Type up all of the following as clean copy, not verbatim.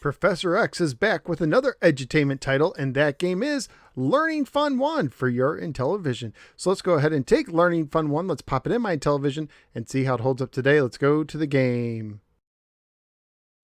Professor X is back with another edutainment title, and that game is Learning Fun 1 for your Intellivision. So let's go ahead and take Learning Fun 1. Let's pop it in my Intellivision and see how it holds up today. Let's go to the game.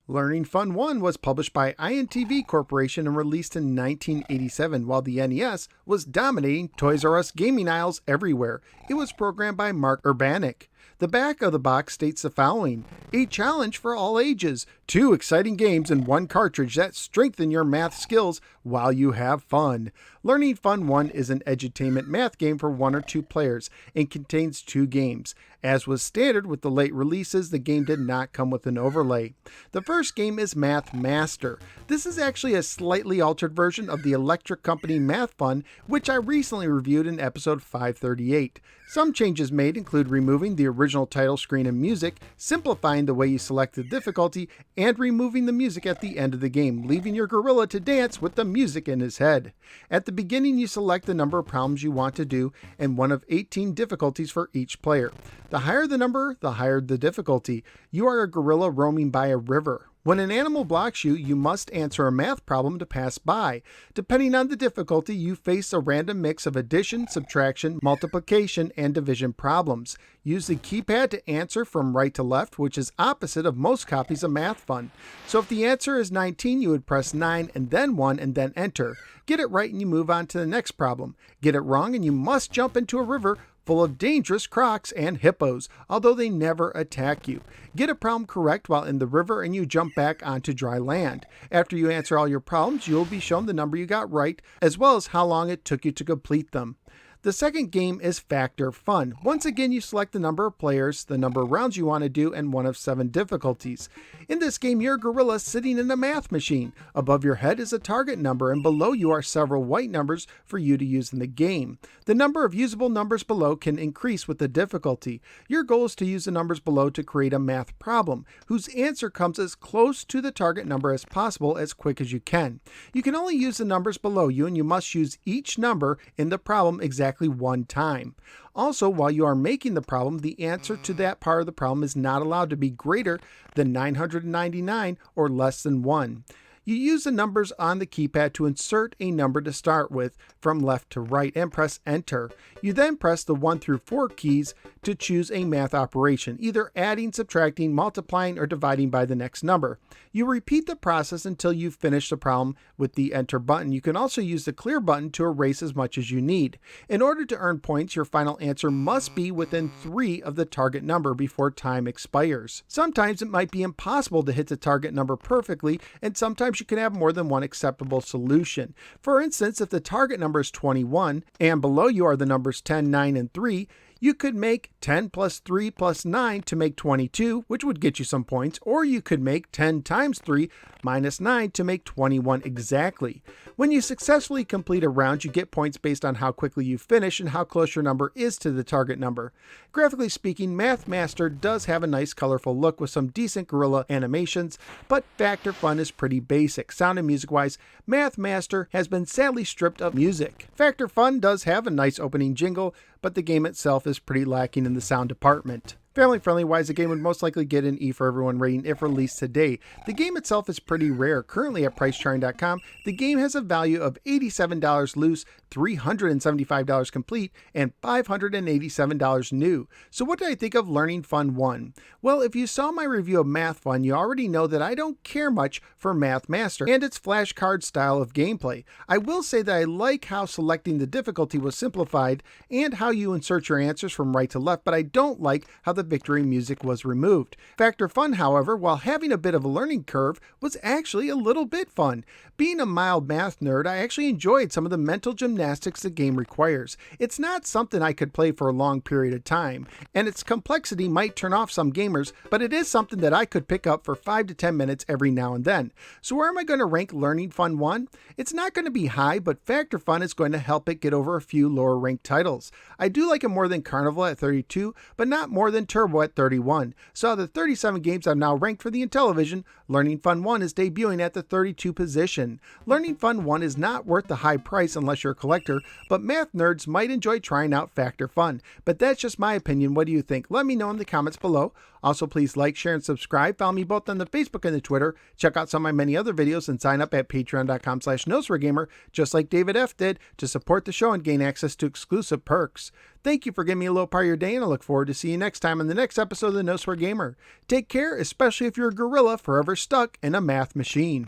Learning Fun 1 was published by Intv Corporation and released in 1987, while the NES was dominating Toys R Us gaming aisles everywhere. It was programmed by Mark Urbanek. The back of the box states the following: a challenge for all ages, 2 exciting games in 1 cartridge that strengthen your math skills while you have fun. Learning Fun 1 is an edutainment math game for 1 or 2 players and contains 2 games. As was standard with the late releases, the game did not come with an overlay. The first game is Math Master. This is actually a slightly altered version of the Electric Company Math Fun, which I recently reviewed in episode 538. Some changes made include removing the original title screen and music, simplifying the way you select the difficulty, and removing the music at the end of the game, leaving your gorilla to dance with the music in his head. At the beginning, you select the number of problems you want to do and one of 18 difficulties for each player. The higher the number, the higher the difficulty. You are a gorilla roaming by a river. When an animal blocks you, you must answer a math problem to pass by. Depending on the difficulty, you face a random mix of addition, subtraction, multiplication, and division problems. Use the keypad to answer from right to left, which is opposite of most copies of Math Fun. So if the answer is 19, you would press 9 and then 1 and then enter. Get it right and you move on to the next problem. Get it wrong and you must jump into a river full of dangerous crocs and hippos, although they never attack you. Get a problem correct while in the river and you jump back onto dry land. After you answer all your problems, you will be shown the number you got right, as well as how long it took you to complete them. The second game is Factor Fun. Once again, you select the number of players, the number of rounds you want to do, and one of 7 difficulties. In this game, you're a gorilla sitting in a math machine. Above your head is a target number, and below you are several white numbers for you to use in the game. The number of usable numbers below can increase with the difficulty. Your goal is to use the numbers below to create a math problem, whose answer comes as close to the target number as possible as quick as you can. You can only use the numbers below you, and you must use each number in the problem exactly 1 time. Also, while you are making the problem, the answer to that part of the problem is not allowed to be greater than 999 or less than 1. You use the numbers on the keypad to insert a number to start with from left to right and press enter. You then press the 1 through 4 keys to choose a math operation, either adding, subtracting, multiplying, or dividing by the next number. You repeat the process until you finish the problem with the enter button. You can also use the clear button to erase as much as you need. In order to earn points, your final answer must be within 3 of the target number before time expires. Sometimes it might be impossible to hit the target number perfectly, and sometimes you can have more than one acceptable solution. For instance, if the target number is 21 and below you are the numbers 10, 9, and 3, you could make 10 plus 3 plus 9 to make 22, which would get you some points, or you could make 10 times 3 minus 9 to make 21 exactly. When you successfully complete a round, you get points based on how quickly you finish and how close your number is to the target number. Graphically speaking, Math Master does have a nice colorful look with some decent gorilla animations, but Factor Fun is pretty basic. Sound and music wise, Math Master has been sadly stripped of music. Factor Fun does have a nice opening jingle, but the game itself is pretty lacking in the sound department. Family friendly wise, the game would most likely get an E for everyone rating if released today. The game itself is pretty rare. Currently at pricecharting.com, the game has a value of $87 loose, $375 complete, and $587 new. So what did I think of Learning Fun 1? Well, if you saw my review of Math Fun, you already know that I don't care much for Math Master and its flashcard style of gameplay. I will say that I like how selecting the difficulty was simplified and how you insert your answers from right to left, but I don't like how the victory music was removed. Factor Fun, however, while having a bit of a learning curve, was actually a little bit fun. Being a mild math nerd, I actually enjoyed some of the mental gymnastics the game requires. It's not something I could play for a long period of time, and its complexity might turn off some gamers, but it is something that I could pick up for 5 to 10 minutes every now and then. So where am I going to rank Learning Fun 1? It's not going to be high, but Factor Fun is going to help it get over a few lower ranked titles. I do like it more than Carnival at 32, but not more than and Turbo at 31. So out of the 37 games I've now ranked for the Intellivision, Learning Fun 1 is debuting at the 32 position. Learning Fun 1 is not worth the high price unless you're a collector, but math nerds might enjoy trying out Factor Fun. But that's just my opinion. What do you think? Let me know in the comments below. Also, please like, share, and subscribe. Follow me both on the Facebook and the Twitter. Check out some of my many other videos and sign up at patreon.com/NoSwearGamer, just like David F. did, to support the show and gain access to exclusive perks. Thank you for giving me a little part of your day, and I look forward to seeing you next time on the next episode of the No Swear Gamer. Take care, especially if you're a gorilla forever stuck in a math machine.